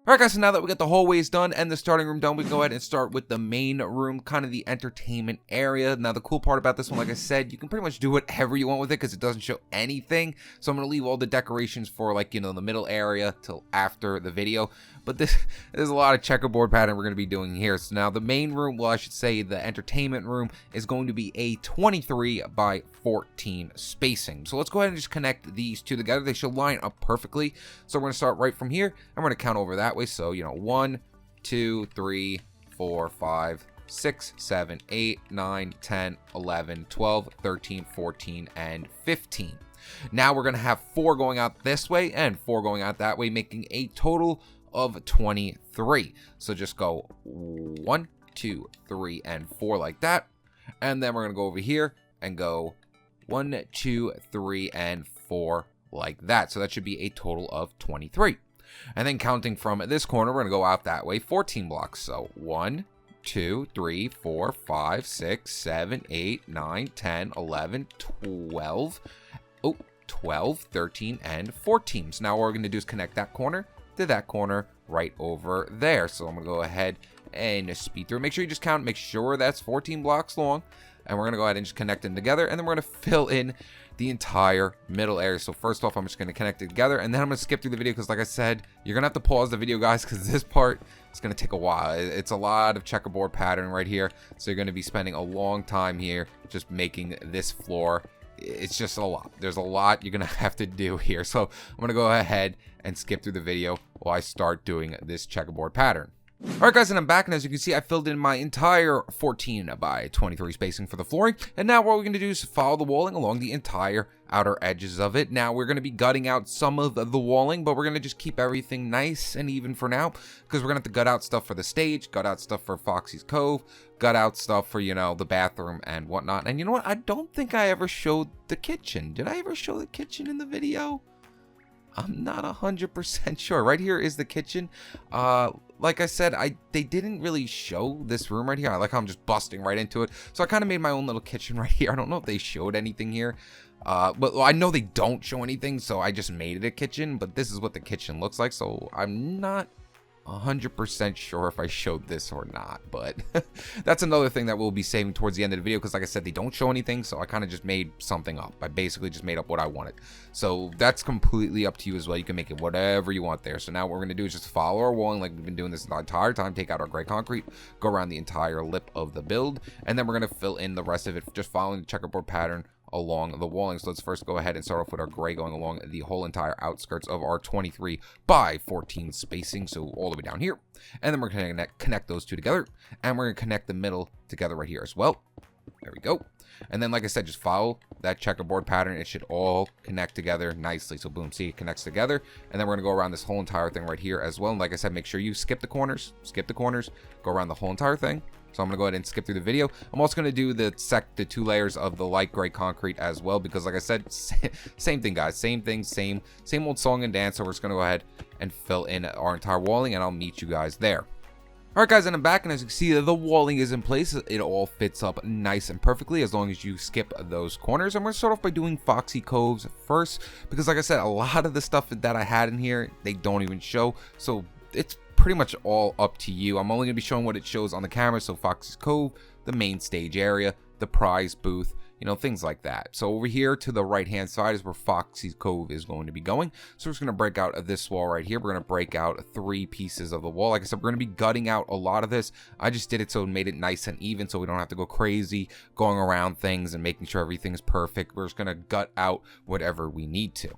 Alright guys, so now that we got the hallways done and the starting room done, we can go ahead and start with the main room, kind of the entertainment area. Now the cool part about this one, like I said, you can pretty much do whatever you want with it because it doesn't show anything. So I'm going to leave all the decorations for, like, you know, the middle area till after the video. But there's a lot of checkerboard pattern we're going to be doing here. So now the main room, well I should say the entertainment room, is going to be a 23 by 14 spacing. So let's go ahead and just connect these two together. They should line up perfectly. So we're going to start right from here and we're going to count over that way. So, you know, 1, 2, 3, 4, 5, 6, 7, 8, 9, 10, 11, 12, 13, 14, and 15. Now we're going to have 4 going out this way and 4 going out that way, making a total of 23. So just go 1, 2, 3, and 4 like that. And then we're going to go over here and go 1, 2, 3, and 4 like that. So that should be a total of 23. And then counting from this corner, we're going to go out that way 14 blocks. So 1, 2, 3, 4, 5, 6, 7, 8, 9, 10, 11, 12. Oh, 12, 13, and 14. So now what we're going to do is connect that corner to that corner right over there. So I'm going to go ahead and speed through. Make sure you just count, make sure that's 14 blocks long. And we're going to go ahead and just connect them together. And then we're going to fill in the entire middle area. So first off, I'm just going to connect it together. And then I'm going to skip through the video because, like I said, you're going to have to pause the video, guys, because this part is going to take a while. It's a lot of checkerboard pattern right here. So you're going to be spending a long time here just making this floor. It's just a lot. There's a lot you're going to have to do here. So I'm going to go ahead and skip through the video while I start doing this checkerboard pattern. Alright guys, and I'm back, and as you can see, I filled in my entire 14 by 23 spacing for the flooring, and now what we're going to do is follow the walling along the entire outer edges of it. Now we're going to be gutting out some of the walling, but we're going to just keep everything nice and even for now, because we're going to have to gut out stuff for the stage, gut out stuff for Foxy's Cove, gut out stuff for, you know, the bathroom and whatnot. And you know what, I don't think I ever showed the kitchen. Did I ever show the kitchen in the video? I'm not 100% sure. Right here is the kitchen. Like I said, they didn't really show this room right here. I like how I'm just busting right into it. So I kind of made my own little kitchen right here. I don't know if they showed anything here. But I know they don't show anything, so I just made it a kitchen. But this is what the kitchen looks like. So I'm not 100% sure if I showed this or not, but that's another thing that we'll be saving towards the end of the video, because like I said, they don't show anything, so I kind of just made something up. I basically just made up what I wanted, so that's completely up to you as well. You can make it whatever you want there. So now what we're going to do is just follow our walling like we've been doing this the entire time. Take out our gray concrete, go around the entire lip of the build, and then we're going to fill in the rest of it just following the checkerboard pattern along the walling. So let's first go ahead and start off with our gray going along the whole entire outskirts of our 23 by 14 spacing, so all the way down here. And then we're going to connect those two together, and we're going to connect the middle together right here as well. There we go. And then, like I said, just follow that checkerboard pattern. It should all connect together nicely. So boom, see, it connects together. And then we're going to go around this whole entire thing right here as well. And like I said, make sure you skip the corners, go around the whole entire thing. So I'm going to go ahead and skip through the video. I'm also going to do the 2 layers of the light gray concrete as well, because like I said, same thing, guys. Same thing, same old song and dance. So we're just going to go ahead and fill in our entire walling, and I'll meet you guys there. Alright guys, and I'm back, and as you can see, the walling is in place. It all fits up nice and perfectly as long as you skip those corners. And we're going to start off by doing Foxy Coves first, because like I said, a lot of the stuff that I had in here, they don't even show. So it's pretty much all up to you. I'm only going to be showing what it shows on the camera. So Foxy Cove, the main stage area, the prize booth, you know, things like that. So over here to the right hand side is where Foxy Cove is going to be going. So we're just going to break out this wall right here. We're going to break out 3 pieces of the wall. Like I said, we're going to be gutting out a lot of this. I just did it so it made it nice and even, so we don't have to go crazy going around things and making sure everything is perfect. We're just going to gut out whatever we need to.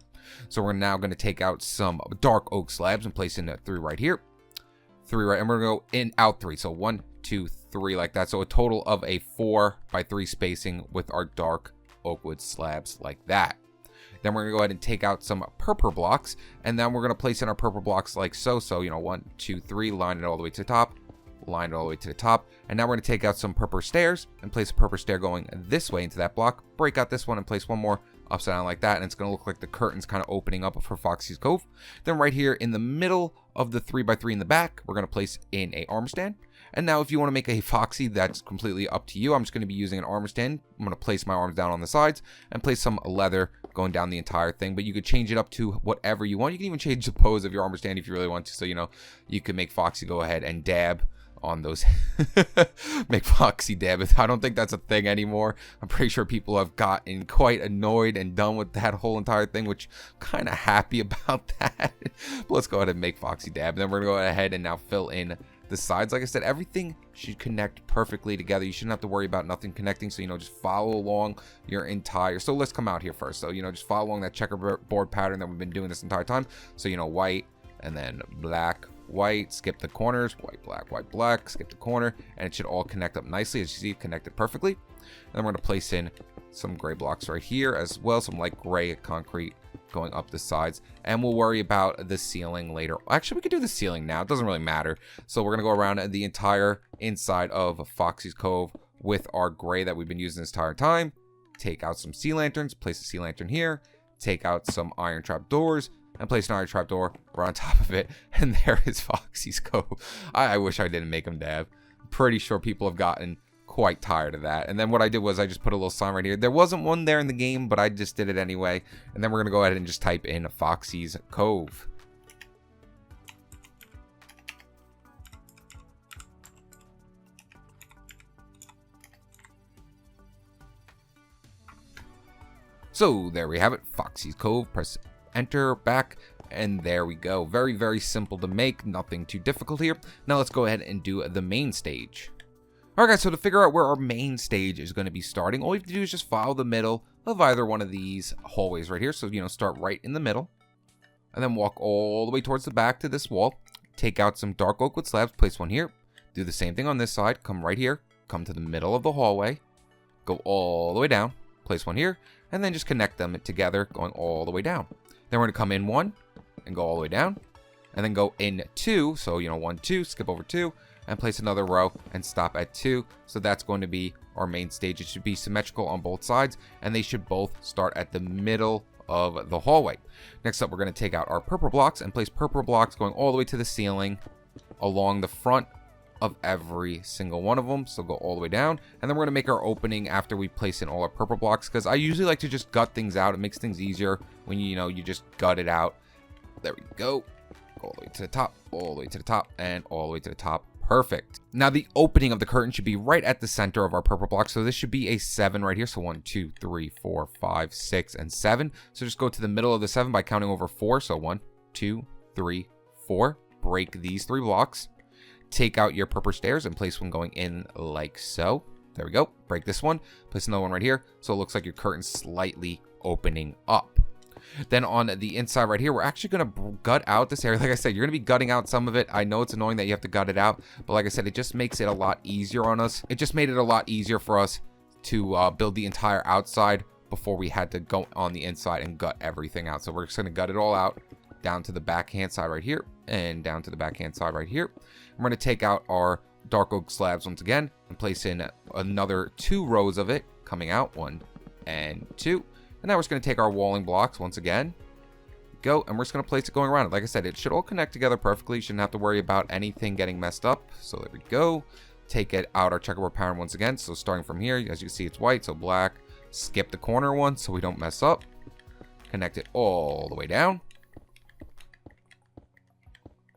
So we're now going to take out some dark oak slabs and place in 3 right here. 3 right, and we're going to go in, out 3. So 1, 2, 3 like that. So a total of a 4 by 3 spacing with our dark oak wood slabs like that. Then we're going to go ahead and take out some purple blocks, and then we're going to place in our purple blocks like so. So, you know, 1, 2, 3, line it all the way to the top, line it all the way to the top. And now we're going to take out some purple stairs and place a purple stair going this way into that block. Break out this one and place one more upside down like that, and it's going to look like the curtain's kind of opening up for Foxy's Cove. Then right here in the middle of the 3x3 in the back, we're going to place in a armor stand. And now if you want to make a Foxy, that's completely up to you. I'm just going to be using an armor stand. I'm going to place my arms down on the sides and place some leather going down the entire thing, but you could change it up to whatever you want. You can even change the pose of your armor stand if you really want to. So, you know, you could make Foxy go ahead and dab on those. Make Foxy dab. I don't think that's a thing anymore. I'm pretty sure people have gotten quite annoyed and done with that whole entire thing, which I'm kind of happy about that. But let's go ahead and make Foxy dab. And then we're going to go ahead and now fill in the sides. Like I said, everything should connect perfectly together. You shouldn't have to worry about nothing connecting. So, you know, just follow along your entire. So let's come out here first. So, you know, just follow along that checkerboard pattern that we've been doing this entire time. So, you know, white and then black, white, skip the corners, white, black, skip the corner, and it should all connect up nicely. As you see, connected perfectly. And then we're going to place in some gray blocks right here as well, some light gray concrete going up the sides, and we'll worry about the ceiling later. Actually, we could do the ceiling now. It doesn't really matter. So we're going to go around the entire inside of Foxy's Cove with our gray that we've been using this entire time. Take out some sea lanterns, place a sea lantern here, take out some iron trap doors, and place an iron trap door right on top of it, and there is Foxy's Cove. I wish I didn't make him dab. I'm pretty sure people have gotten quite tired of that. And then what I did was I just put a little sign right here. There wasn't one there in the game, but I just did it anyway. And then we're gonna go ahead and just type in Foxy's Cove. So there we have it, Foxy's Cove. Press enter, back, and there we go. Very, very simple to make, nothing too difficult here. Now let's go ahead and do the main stage. Alright guys, so to figure out where our main stage is going to be starting, all we have to do is just follow the middle of either one of these hallways right here. So, you know, start right in the middle, and then walk all the way towards the back to this wall. Take out some dark oak with slabs, place one here. Do the same thing on this side, come right here, come to the middle of the hallway, go all the way down, place one here, and then just connect them together, going all the way down. Then we're going to come in one, and go all the way down, and then go in two, so, you know, 1, 2, skip over 2, and place another row and stop at 2. So that's going to be our main stage. It should be symmetrical on both sides, and they should both start at the middle of the hallway. Next up, we're going to take out our purple blocks and place purple blocks going all the way to the ceiling along the front of every single one of them. So go all the way down, and then we're going to make our opening after we place in all our purple blocks, because I usually like to just gut things out. It makes things easier when you just gut it out. There we go. Go all the way to the top, all the way to the top, and all the way to the top. Perfect. Now the opening of the curtain should be right at the center of our purple block. So this should be a 7 right here. So 1, 2, 3, 4, 5, 6, and 7. So just go to the middle of the 7 by counting over 4. So 1, 2, 3, 4. Break these 3 blocks. Take out your purple stairs and place one going in like so. There we go. Break this one. Place another one right here. So it looks like your curtain's slightly opening up. Then on the inside right here, we're actually going to gut out this area. Like I said, you're going to be gutting out some of it. I know it's annoying that you have to gut it out, but like I said, it just makes it a lot easier on us. It just made it a lot easier for us to build the entire outside before we had to go on the inside and gut everything out. So we're just going to gut it all out down to the backhand side right here and down to the backhand side right here. We're going to take out our dark oak slabs once again and place in another 2 rows of it coming out, 1 and 2. And now we're just going to take our walling blocks once again, go, and we're just going to place it going around it. Like I said, it should all connect together perfectly. You shouldn't have to worry about anything getting messed up. So there we go. Take it out our checkerboard pattern once again. So starting from here, as you can see, it's white, so black. Skip the corner one so we don't mess up. Connect it all the way down.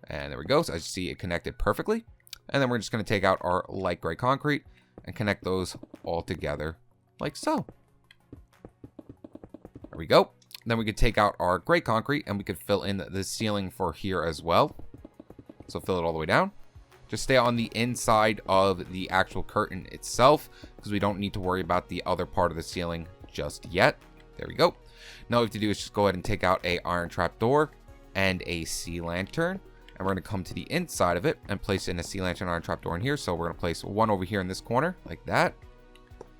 And there we go. So as you see, it connected perfectly. And then we're just going to take out our light gray concrete and connect those all together like so. There we go. Then we could take out our gray concrete and we could fill in the ceiling for here as well. So fill it all the way down. Just stay on the inside of the actual curtain itself, because we don't need to worry about the other part of the ceiling just yet. There we go. Now what we have to do is just go ahead and take out a iron trap door and a sea lantern. And we're going to come to the inside of it and place in a sea lantern iron trap door in here. So we're going to place one over here in this corner like that.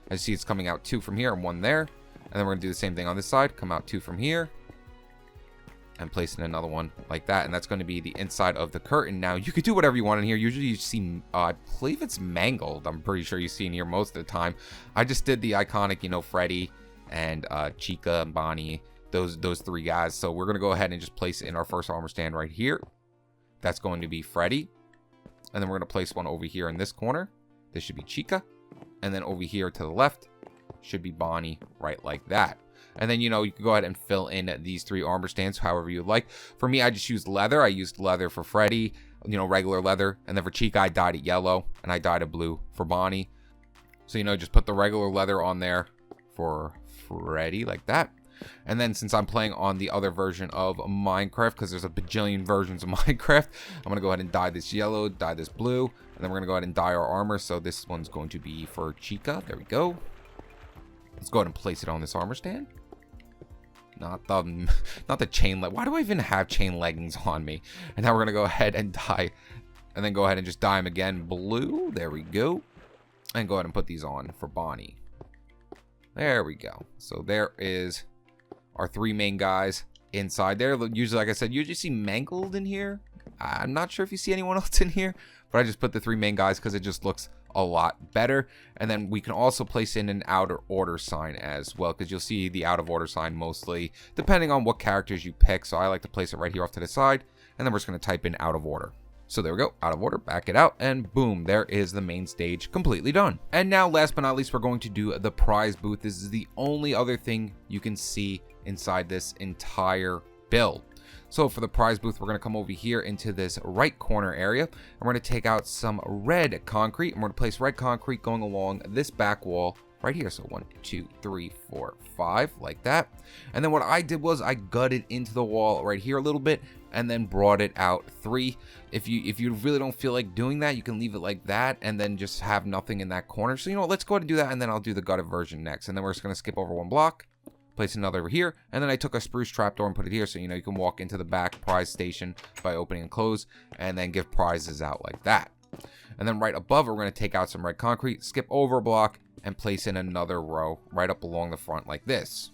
As you see, it's coming out 2 from here and 1 there. And then we're going to do the same thing on this side. Come out 2 from here. And place in another one like that. And that's going to be the inside of the curtain. Now, you could do whatever you want in here. Usually you see, I believe it's mangled. I'm pretty sure you see in here most of the time. I just did the iconic, Freddy and Chica and Bonnie, those 3 guys. So we're going to go ahead and just place in our first armor stand right here. That's going to be Freddy. And then we're going to place one over here in this corner. This should be Chica. And then over here to the left should be Bonnie, right like that. And then, you know, you can go ahead and fill in these 3 armor stands however you would like. For me, I just used leather. I used leather for Freddy, you know, regular leather. And then for Chica, I dyed it yellow, and I dyed it blue for Bonnie. So, you know, just put the regular leather on there for Freddy like that. And then since I'm playing on the other version of Minecraft, because there's a bajillion versions of Minecraft, I'm going to go ahead and dye this yellow, dye this blue, and then we're going to go ahead and dye our armor. So this one's going to be for Chica. There we go. Let's go ahead and place it on this armor stand. Not the chain leg. Why do I even have chain leggings on me? And now we're going to go ahead and dye, and then go ahead and just dye them again blue. There we go. And go ahead and put these on for Bonnie. There we go. So there is our 3 main guys inside there. Usually, like I said, you just see Mangled in here. I'm not sure if you see anyone else in here, but I just put the 3 main guys because it just looks a lot better. And then we can also place in an out of order sign as well, because you'll see the out of order sign mostly depending on what characters you pick. So I like to place it right here off to the side, and then we're just going to type in out of order. So there we go, out of order, back it out, and boom, there is the main stage completely done. And now, last but not least, we're going to do the prize booth. This is the only other thing you can see inside this entire build. So for the prize booth, we're going to come over here into this right corner area, and we're going to take out some red concrete, and we're going to place red concrete going along this back wall right here. So 1, 2, 3, 4, 5, like that. And then what I did was I gutted into the wall right here a little bit, and then brought it out 3. If you really don't feel like doing that, you can leave it like that and then just have nothing in that corner. So, you know what, let's go ahead and do that, and then I'll do the gutted version next. And then we're just going to skip over 1 block, place another over here, and then I took a spruce trapdoor and put it here, so you know you can walk into the back prize station by opening and close, and then give prizes out like that. And then right above it, we're going to take out some red concrete, skip over a block, and place in another row right up along the front like this.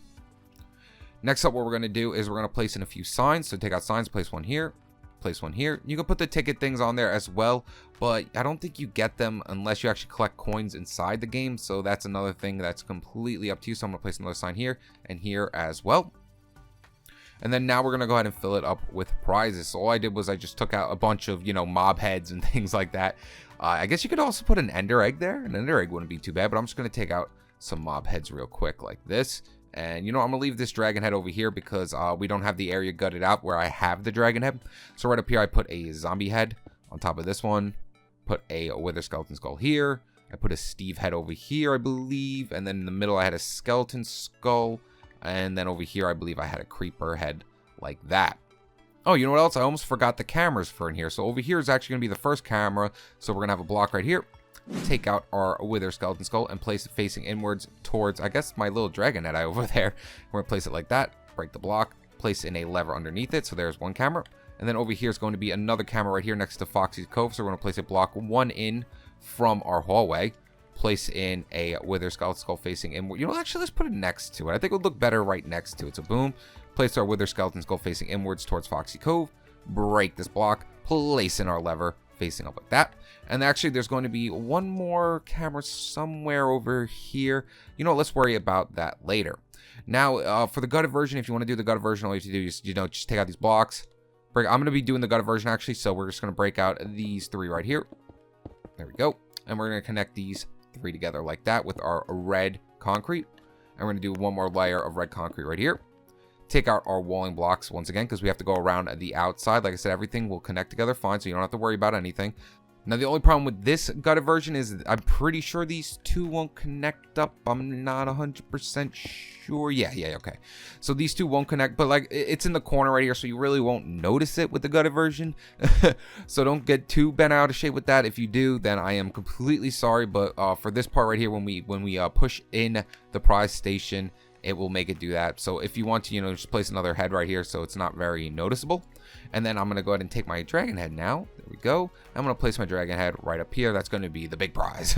Next up, what we're going to do is we're going to place in a few signs. So take out signs, place one here, place one here. You can put the ticket things on there as well, but I don't think you get them unless you actually collect coins inside the game. So that's another thing that's completely up to you. So I'm going to place another sign here and here as well. And then now we're going to go ahead and fill it up with prizes. So all I did was I just took out a bunch of, you know, mob heads and things like that. I guess you could also put an ender egg there. An ender egg wouldn't be too bad, but I'm just going to take out some mob heads real quick like this. And, you know, I'm going to leave this dragon head over here because we don't have the area gutted out where I have the dragon head. So right up here, I put a zombie head on top of this one. Put a wither skeleton skull here. I put a Steve head over here, I believe. And then in the middle, I had a skeleton skull. And then over here, I believe I had a creeper head like that. Oh, you know what else? I almost forgot the cameras for in here. So over here is actually going to be the first camera. So we're going to have a block right here. Take out our wither skeleton skull and place it facing inwards towards, I guess, my little dragon head over there. We're going to place it like that. Break the block. Place in a lever underneath it. So there's one camera. And then over here is going to be another camera right here next to Foxy Cove. So we're going to place a block 1 in from our hallway. Place in a wither skeleton skull facing inward. You know, actually, let's put it next to it. I think it would look better right next to it. So boom. Place our wither skeleton skull facing inwards towards Foxy Cove. Break this block. Place in our lever facing up like that. And actually, there's going to be one more camera somewhere over here. You know, let's worry about that later. Now, for the gutted version, if you want to do the gutted version, all you have to do is, you know, just take out these blocks. I'm going to be doing the gutted version, actually, so we're just going to break out these 3 right here. There we go. And we're going to connect these 3 together like that with our red concrete. And we're going to do one more layer of red concrete right here. Take out our walling blocks once again because we have to go around the outside. Like I said, everything will connect together fine, so you don't have to worry about anything. Now, the only problem with this gutted version is I'm pretty sure these 2 won't connect up. I'm not 100% sure. Yeah, okay. So these 2 won't connect, but like it's in the corner right here, so you really won't notice it with the gutted version. So don't get too bent out of shape with that. If you do, then I am completely sorry. But for this part right here, when we push in the prize station, it will make it do that. So if you want to, you know, just place another head right here so it's not very noticeable. And then I'm going to go ahead and take my dragon head now. There we go. I'm going to place my dragon head right up here. That's going to be the big prize.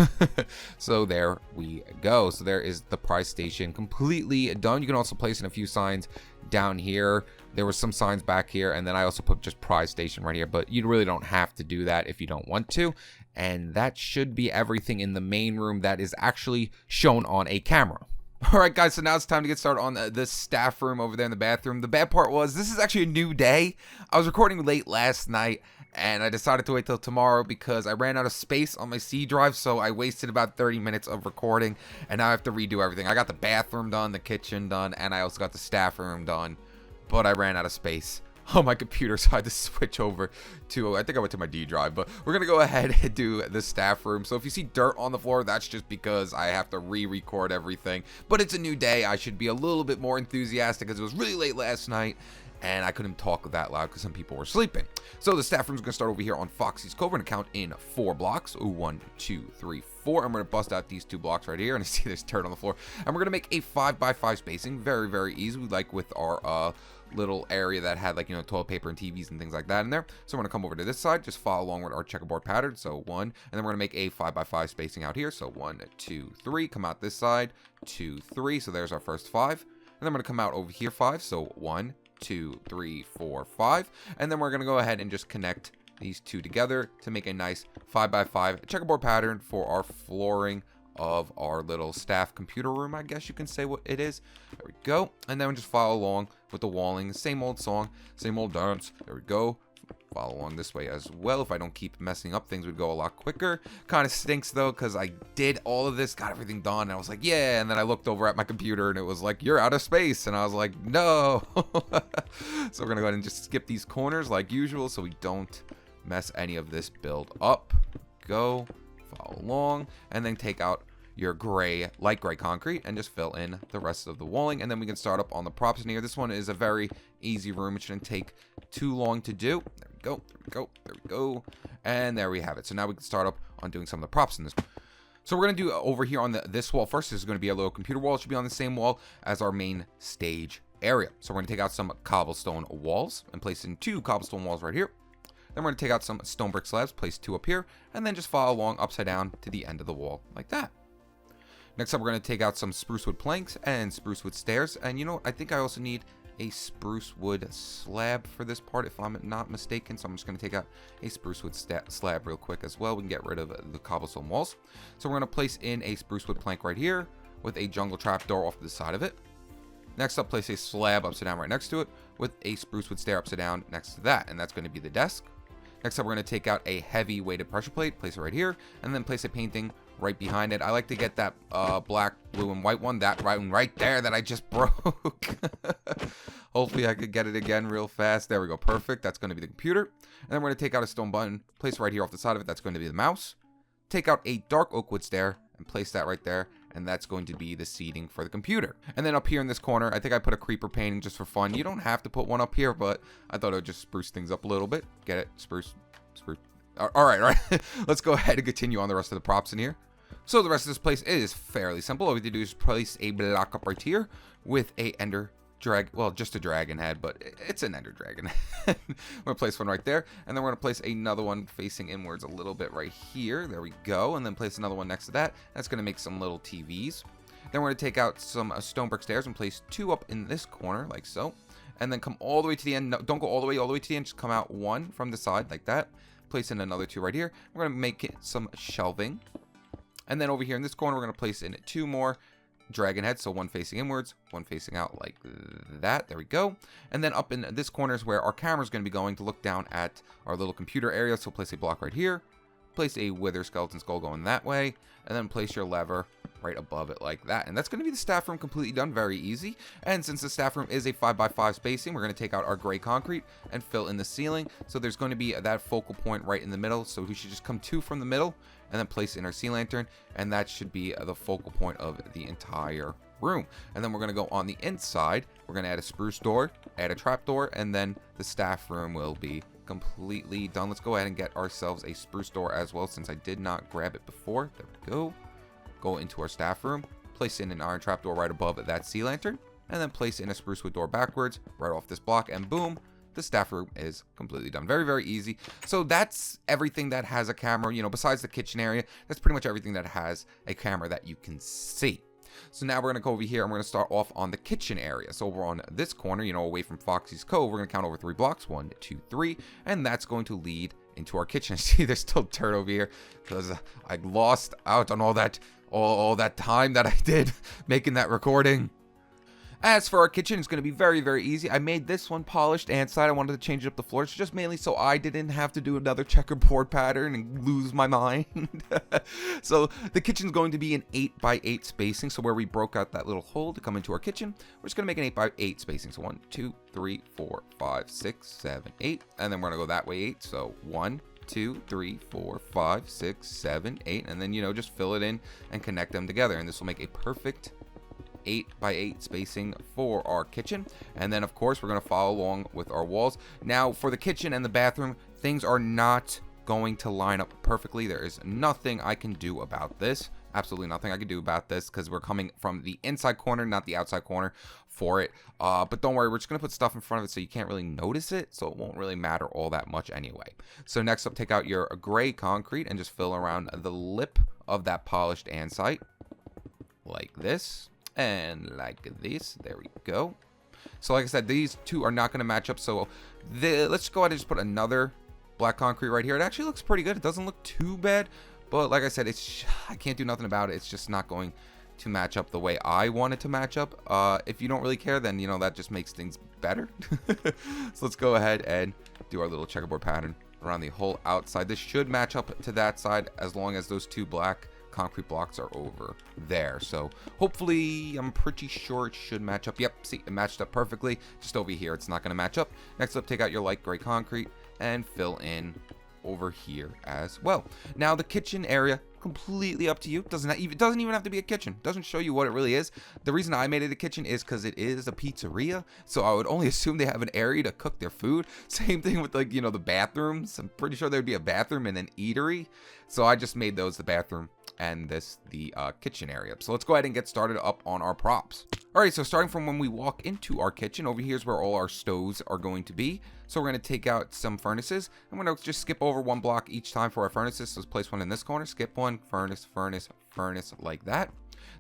So there we go. So there is the prize station completely done. You can also place in a few signs down here. There were some signs back here. And then I also put just prize station right here. But you really don't have to do that if you don't want to. And that should be everything in the main room that is actually shown on a camera. Alright guys, so now it's time to get started on the staff room over there in the bathroom. The bad part was, this is actually a new day. I was recording late last night, and I decided to wait till tomorrow because I ran out of space on my C drive, so I wasted about 30 minutes of recording, and now I have to redo everything. I got the bathroom done, the kitchen done, and I also got the staff room done, but I ran out of space on my computer, so I had to switch over to, I think I went to my D drive, but we're gonna go ahead and do the staff room. So if you see dirt on the floor, that's just because I have to re-record everything, but it's a new day. I should be a little bit more enthusiastic because it was really late last night and I couldn't talk that loud because some people were sleeping. So the staff room is gonna start over here on Foxy's Cove. We're gonna count in 4 blocks. Ooh, 1, 2, 3, 4. I'm gonna bust out these 2 blocks right here, and I see there's dirt on the floor. And we're gonna make a 5x5 spacing. Very, very easy. We like with our little area that had, like, you know, toilet paper and TVs and things like that in there. So we're gonna come over to this side, just follow along with our checkerboard pattern. So 1, and then we're gonna make a 5x5 spacing out here. So 1, 2, 3. Come out this side, 2, 3. So there's our first 5. And then I'm gonna come out over here 5. So 1, 2, 3, 4, 5. And then we're gonna go ahead and just connect these 2 together to make a nice 5x5 checkerboard pattern for our flooring of our little staff computer room, I guess you can say what it is. There we go. And then we just follow along with the walling. Same old song, same old dance. There we go. Follow along this way as well. If I don't keep messing up, things would go a lot quicker. Kind of stinks though, because I did all of this, got everything done, and I was like, yeah. And then I looked over at my computer and it was like, you're out of space. And I was like, no. So we're gonna go ahead and just skip these corners like usual so we don't mess any of this build up. Go, follow along, and then take out your gray, light gray concrete and just fill in the rest of the walling, and then we can start up on the props in here. This one is a very easy room. It shouldn't take too long to do. There we go, there we go, there we go, and there we have it. So now we can start up on doing some of the props in this. So we're going to do over here on this wall first. This is going to be a little computer wall. It should be on the same wall as our main stage area. So we're going to take out some cobblestone walls and place in 2 cobblestone walls right here. Then we're going to take out some stone brick slabs, place 2 up here, and then just follow along upside down to the end of the wall like that. Next up, we're going to take out some spruce wood planks and spruce wood stairs. And you know, I think I also need a spruce wood slab for this part, if I'm not mistaken. So I'm just going to take out a spruce wood slab real quick as well. We can get rid of the cobblestone walls. So we're going to place in a spruce wood plank right here with a jungle trap door off to the side of it. Next up, place a slab upside down right next to it with a spruce wood stair upside down next to that. And that's going to be the desk. Next up, we're going to take out a heavy weighted pressure plate, place it right here, and then place a painting right behind it. I like to get that black, blue, and white one, that right there that I just broke. Hopefully I could get it again real fast. There we go, perfect. That's going to be the computer. And then we're going to take out a stone button, place it right here off the side of it. That's going to be the mouse. Take out a dark oak wood stair and place that right there, and that's going to be the seating for the computer. And then up here in this corner, I think I put a creeper painting just for fun. You don't have to put one up here, but I thought it would just spruce things up a little bit. Get it? Spruce. All right. Let's go ahead and continue on the rest of the props in here. So the rest of this place is fairly simple. All we have to do is place a block up right here with a ender drag, well, just a dragon head, but it's an ender dragon. We're gonna place one right there, and then we're gonna place another one facing inwards a little bit right here. There we go. And then place another one next to that. That's gonna make some little TVs. Then we're gonna take out some stone brick stairs and place 2 up in this corner like so, and then come all the way to the end. No, don't go all the way to the end, just come out 1 from the side like that. Place in another 2 right here. We're gonna make it some shelving, and then over here in this corner we're gonna place in 2 more dragon heads, so 1 facing inwards, 1 facing out like that. There we go. And then up in this corner is where our camera is going to be going to look down at our little computer area. So place a block right here, place a wither skeleton skull going that way, and then place your lever right above it like that. And that's going to be the staff room completely done. Very easy. And since the staff room is a 5x5 spacing, we're going to take out our gray concrete and fill in the ceiling. So there's going to be that focal point right in the middle. So we should just come 2 from the middle and then place in our sea lantern, and that should be the focal point of the entire room. And then we're going to go on the inside. We're going to add a spruce door, add a trap door, and then the staff room will be completely done. Let's go ahead and get ourselves a spruce door as well, since I did not grab it before. There we go. Go into our staff room, place in an iron trap door right above that sea lantern, and then place in a spruce wood door backwards right off this block, and boom, the staff room is completely done. Very, very easy. So that's everything that has a camera, you know, besides the kitchen area. That's pretty much everything that has a camera that you can see. So now we're going to go over here and we're going to start off on the kitchen area. So over on this corner, you know, away from Foxy's Cove, we're going to count over 3 blocks. 1, 2, 3. And that's going to lead into our kitchen. See, there's still dirt over here because I lost out on all that all that time that I did making that recording. As for our kitchen, it's going to be very, very easy. I made this one polished andesite. I wanted to change up the floors just mainly so I didn't have to do another checkerboard pattern and lose my mind. So the kitchen's going to be an 8x8 spacing. So where we broke out that little hole to come into our kitchen, we're just going to make an 8x8 spacing. So 1, 2, 3, 4, 5, 6, 7, 8. And then we're going to go that way 8. So 1, 2, 3, 4, 5, 6, 7, 8. And then, just fill it in and connect them together. And this will make a perfect 8x8 spacing for our kitchen. And then of course we're going to follow along with our walls. Now for the kitchen and the bathroom, things are not going to line up perfectly. There is nothing I can do about this. Absolutely nothing I can do about this because we're coming from the inside corner, not the outside corner for it. But don't worry, we're just going to put stuff in front of it so you can't really notice it, so it won't really matter all that much anyway. So next up, take out your gray concrete and just fill around the lip of that polished andesite like this. And like this, there we go. So like I said, these two are not going to match up. So let's go ahead and just put another black concrete right here. It actually looks pretty good. It doesn't look too bad, but like I said, I can't do nothing about it. It's just not going to match up the way I want it to match up. If you don't really care, then that just makes things better. So let's go ahead and do our little checkerboard pattern around the whole outside. This should match up to that side as long as those two black concrete blocks are over there. So hopefully, I'm pretty sure it should match up. Yep, see, it matched up perfectly. Just over here, it's not going to match up. Next up, take out your light gray concrete and fill in over here as well. Now the kitchen area, completely up to you. It doesn't even have to be a kitchen. It doesn't show you what it really is. The reason I made it a kitchen is because it is a pizzeria, so I would only assume they have an area to cook their food. Same thing with like the bathrooms. I'm pretty sure there'd be a bathroom and an eatery, so I just made those the bathroom and this the kitchen area. So let's go ahead and get started up on our props. Alright, so starting from when we walk into our kitchen, over here is where all our stoves are going to be. So we're going to take out some furnaces. I'm going to just skip over one block each time for our furnaces. So let's place one in this corner, skip one, furnace, furnace, furnace, like that.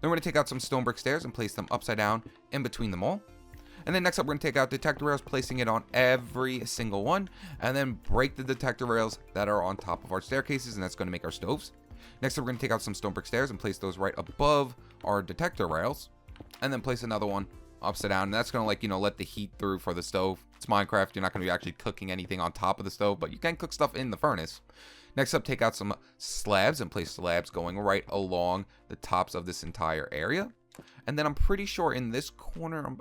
Then we're going to take out some stone brick stairs and place them upside down in between them all. And then next up, we're going to take out detector rails, placing it on every single one, and then break the detector rails that are on top of our staircases, and that's going to make our stoves. Next up, we're going to take out some stone brick stairs and place those right above our detector rails, and then place another one upside down. And that's going to let the heat through for the stove. It's Minecraft. You're not going to be actually cooking anything on top of the stove, but you can cook stuff in the furnace. Next up, take out some slabs and place slabs going right along the tops of this entire area. And then I'm pretty sure in this corner,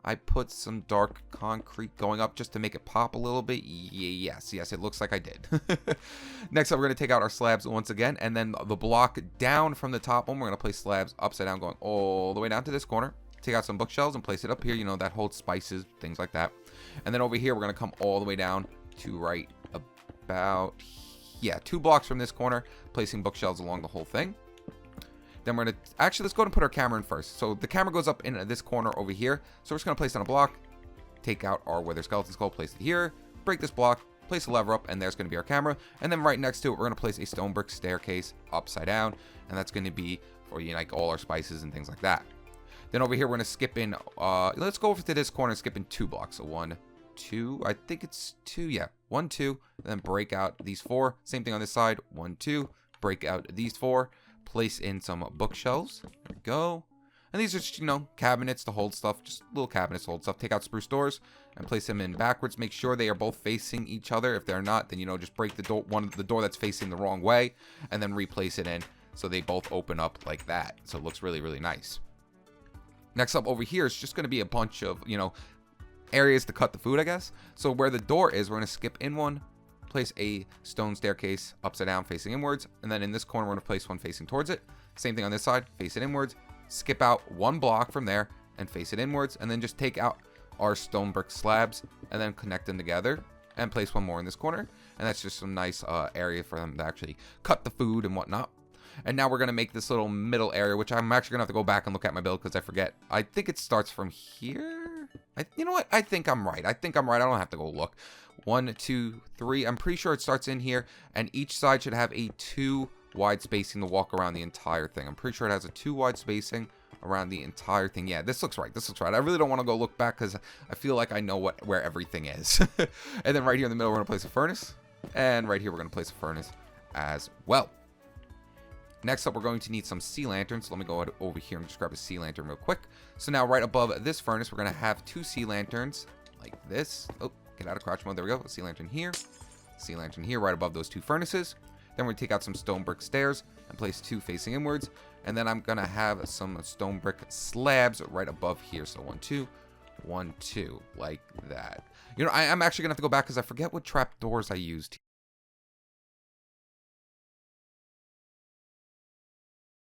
I put some dark concrete going up just to make it pop a little bit. Yes, it looks like I did. Next up, we're going to take out our slabs once again, and then the block down from the top one, we're going to place slabs upside down going all the way down to this corner. Take out some bookshelves and place it up here, that holds spices, things like that. And then over here, we're going to come all the way down to right about, 2 blocks from this corner, placing bookshelves along the whole thing. Then we're going to, actually, let's go and put our camera in first. So the camera goes up in this corner over here. So we're just going to place it on a block, take out our wither skeleton skull, place it here, break this block, place a lever up, and there's going to be our camera. And then right next to it, we're going to place a stone brick staircase upside down. And that's going to be for, like all our spices and things like that. Then over here, we're going to skip in, let's go over to this corner and skip in 2 blocks. So 1, 2, I think it's 2, 1, 2, and then break out these 4. Same thing on this side, 1, 2, break out these 4. Place in some bookshelves. There we go. And these are just, cabinets to hold stuff. Just little cabinets to hold stuff. Take out spruce doors and place them in backwards. Make sure they are both facing each other. If they're not, then, just break the door, the door that's facing the wrong way, and then replace it in so they both open up like that. So it looks really, really nice. Next up over here is just going to be a bunch of, areas to cut the food, I guess. So where the door is, we're going to skip in one. Place a stone staircase upside down facing inwards, and then in this corner we're going to place one facing towards it. Same thing on this side, face it inwards, skip out 1 block from there and face it inwards, and then just take out our stone brick slabs and then connect them together and place one more in this corner. And that's just some nice area for them to actually cut the food and whatnot. And now we're going to make this little middle area, which I'm actually going to have to go back and look at my build because I forget. I think it starts from here. You know what? I think I'm right. I don't have to go look. 1, 2, 3. I'm pretty sure it starts in here, and each side should have a 2 wide spacing to walk around the entire thing. I'm pretty sure it has a 2 wide spacing around the entire thing. Yeah, this looks right. I really don't want to go look back because I feel like I know where everything is. And then right here in the middle, we're going to place a furnace. And right here, we're going to place a furnace as well. Next up, we're going to need some sea lanterns. So let me go over here and just grab a sea lantern real quick. So now right above this furnace, we're going to have 2 sea lanterns like this. Oh, get out of crouch mode. There we go. A sea lantern here right above those 2 furnaces. Then we're going to take out some stone brick stairs and place 2 facing inwards. And then I'm going to have some stone brick slabs right above here. So 1, 2, 1, 2, like that. You know, I'm actually going to have to go back because I forget what trap doors I used.